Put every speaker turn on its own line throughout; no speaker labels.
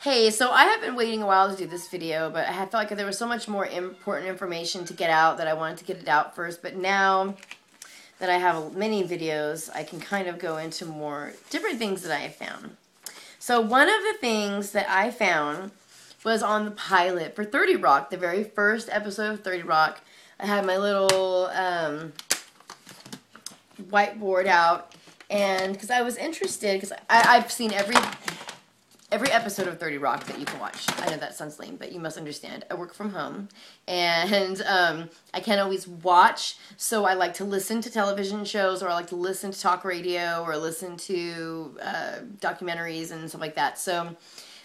Hey, so I have been waiting a while to do this video, but I had felt like there was so much more important information to get out that I wanted to get it out first. But now that I have many videos, I can kind of go into more different things that I have found. So one of the things that I found was on the pilot for 30 Rock, the very first episode of 30 Rock. I had my little whiteboard out, and because I was interested, because I've seen every episode of 30 Rock that you can watch. I know that sounds lame, but you must understand. I work from home, and I can't always watch, so I like to listen to television shows, or I like to listen to talk radio, or listen to documentaries and stuff like that. So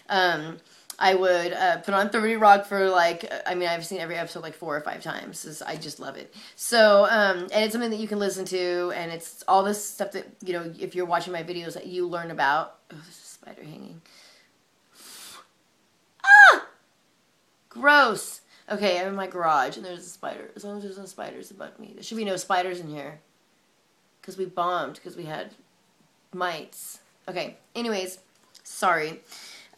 I would put on 30 Rock for I've seen every episode like 4 or 5 times. I just love it. So, and it's something that you can listen to, and it's all this stuff that, you know, if you're watching my videos that you learn about. Oh, there's a spider hanging. Gross. Okay, I'm in my garage and there's a spider. As long as there's no spiders above me. There should be no spiders in here. Because we bombed. Because we had mites. Okay, anyways. Sorry.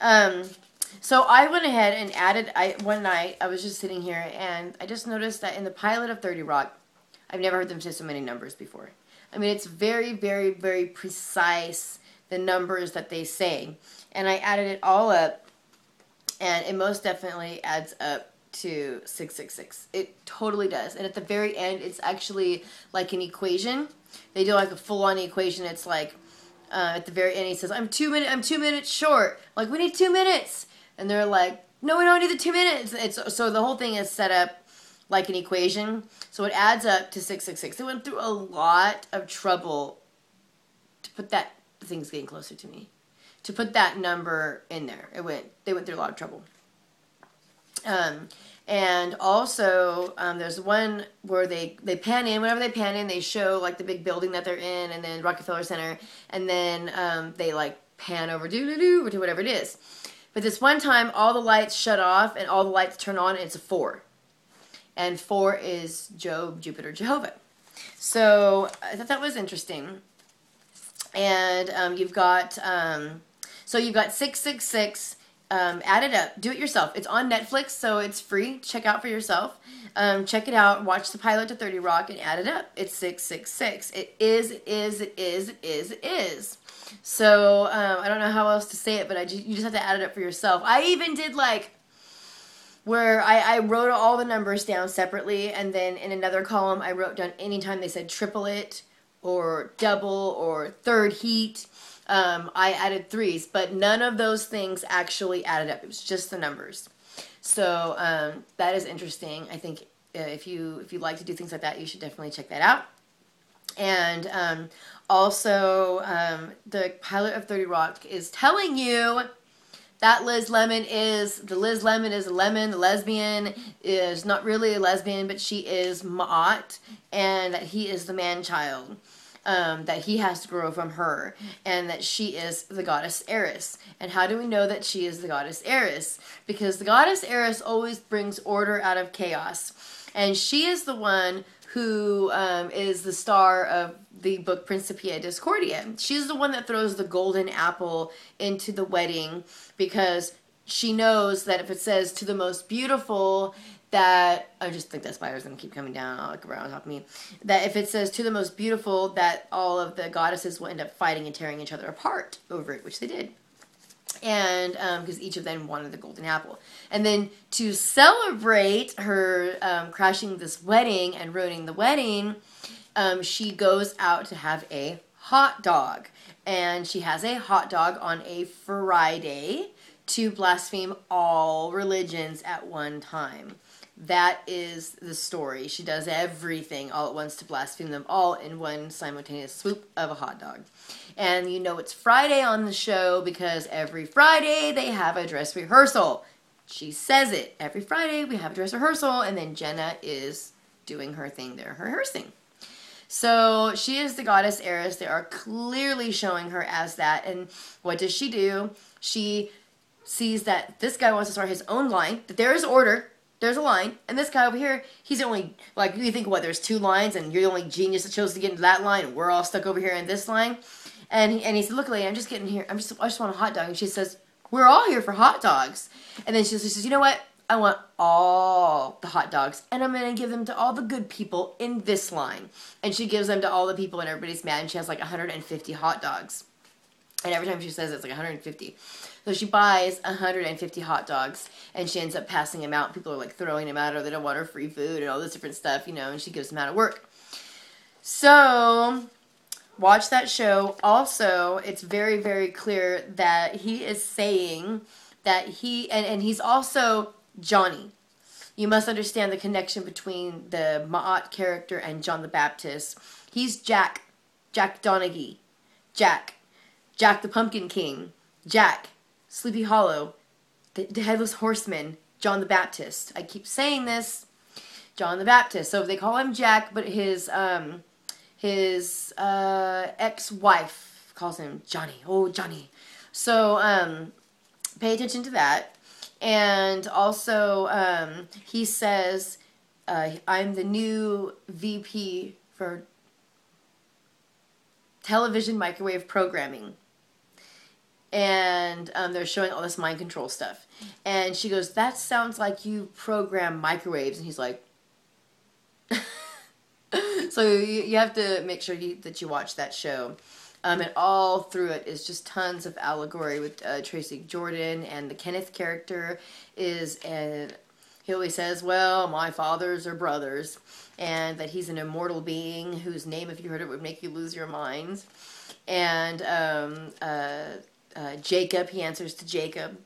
So I went ahead and added, one night, I was just sitting here and I just noticed that in the pilot of 30 Rock, I've never heard them say so many numbers before. I mean, it's very, very, very precise, the numbers that they say. And I added it all up. And it most definitely adds up to 666. It totally does. And at the very end, it's actually like an equation. They do like a full-on equation. It's like at the very end, he says, I'm 2 minutes short. Like, we need 2 minutes. And they're like, no, we don't need the 2 minutes. So the whole thing is set up like an equation. So it adds up to 666. They went through a lot of trouble to put that. The thing's getting closer to me. To put that number in there. They went through a lot of trouble. And also, there's one where they pan in. Whenever they pan in, they show like the big building that they're in, and then Rockefeller Center, and then they like pan over or to whatever it is. But this one time, all the lights shut off and all the lights turn on, and it's a 4. And 4 is Job, Jupiter, Jehovah. So I thought that was interesting. And you've got 666 added up. Do it yourself. It's on Netflix, so it's free. Check out for yourself. Check it out. Watch the pilot to 30 Rock and add it up. It's 666. It is. So I don't know how else to say it, but you just have to add it up for yourself. I even did where I wrote all the numbers down separately, and then in another column I wrote down anytime they said triplet or double or third heat. I added 3s, but none of those things actually added up. It was just the numbers. So that is interesting. I think if you like to do things like that, you should definitely check that out. And also, the pilot of 30 Rock is telling you that Liz Lemon is a lemon. The lesbian is not really a lesbian, but she is Ma'at, and that he is the man-child. That he has to grow from her, and that she is the goddess Eris. And how do we know that she is the goddess Eris? Because the goddess Eris always brings order out of chaos. And she is the one who is the star of the book Principia, Discordia. She's the one that throws the golden apple into the wedding, because she knows that if it says to the most beautiful, that, I just think that spider's going to keep coming down around top of me, that if it says to the most beautiful, that all of the goddesses will end up fighting and tearing each other apart over it, which they did. And because each of them wanted the golden apple. And then to celebrate her crashing this wedding and ruining the wedding, she goes out to have a hot dog. And she has a hot dog on a Friday to blaspheme all religions at one time. That is the story. She does everything all at once to blaspheme them all in one simultaneous swoop of a hot dog. And you know it's Friday on the show because every Friday they have a dress rehearsal. She says it. Every Friday we have a dress rehearsal, and then Jenna is doing her thing there, her rehearsing. So she is the goddess Eris. They are clearly showing her as that. And what does she do? She sees that this guy wants to start his own line, that there is order. There's a line, and this guy over here, he's the only, like, you think, what, there's 2 lines, and you're the only genius that chose to get into that line, and we're all stuck over here in this line? And he said, look, lady, I'm just getting here, I just want a hot dog. And she says, we're all here for hot dogs. And then she says, you know what? I want all the hot dogs, and I'm going to give them to all the good people in this line. And she gives them to all the people, and everybody's mad, and she has like 150 hot dogs. And every time she says it's like 150. So she buys 150 hot dogs, and she ends up passing them out. People are like throwing them out, or they don't want her free food and all this different stuff, you know, and she gives them out of work. So watch that show. Also, it's very, very clear that he is saying that and he's also Johnny. You must understand the connection between the Ma'at character and John the Baptist. He's Jack Donaghy, Jack the Pumpkin King, Jack, Sleepy Hollow, the Headless Horseman, John the Baptist. I keep saying this, John the Baptist. So they call him Jack, but his ex-wife calls him Johnny. Oh, Johnny. So pay attention to that. And also, he says, I'm the new VP for television microwave programming. And they're showing all this mind control stuff. And she goes, that sounds like you program microwaves. And he's like... So you have to make sure that you watch that show. And all through it is just tons of allegory with Tracy Jordan, and the Kenneth character is, he always says, well, my fathers are brothers, and that he's an immortal being whose name, if you heard it, would make you lose your mind. And Jacob, he answers to Jacob.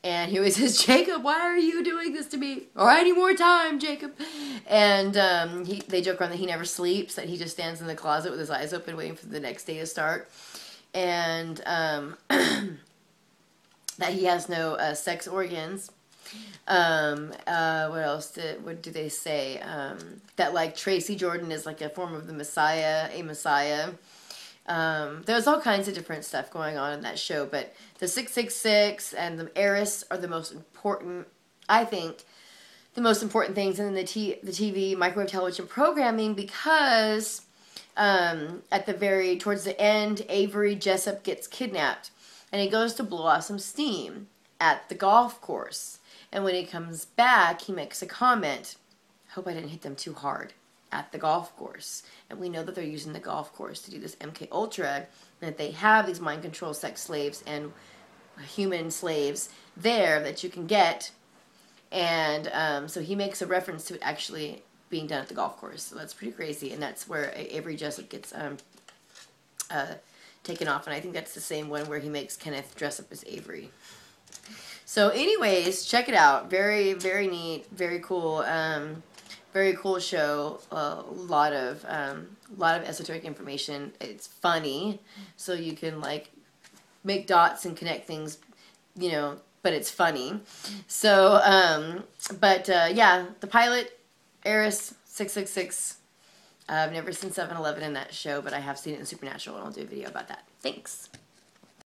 And he always says, Jacob, why are you doing this to me? Or any more time, Jacob. And they joke around that he never sleeps, that he just stands in the closet with his eyes open waiting for the next day to start. And that he has no sex organs. What else? What do they say? That like Tracy Jordan is like a form of the Messiah, a Messiah. There's all kinds of different stuff going on in that show, but the 666 and the Eris are the most important, I think, the most important things in the TV microwave television programming, because towards the end, Avery Jessup gets kidnapped, and he goes to blow off some steam at the golf course, and when he comes back, he makes a comment, hope I didn't hit them too hard, at the golf course. And we know that they're using the golf course to do this MK Ultra, and that they have these mind control sex slaves and human slaves there that you can get. And so he makes a reference to it actually being done at the golf course. So that's pretty crazy, and that's where Avery Jessup gets taken off. And I think that's the same one where he makes Kenneth dress up as Avery. So anyways, check it out. Very, very neat, very cool. Very cool show. A lot of esoteric information. It's funny, so you can like make dots and connect things, you know. But it's funny. So, yeah, the pilot, Eris 666. I've never seen 7-Eleven in that show, but I have seen it in Supernatural, and I'll do a video about that. Thanks.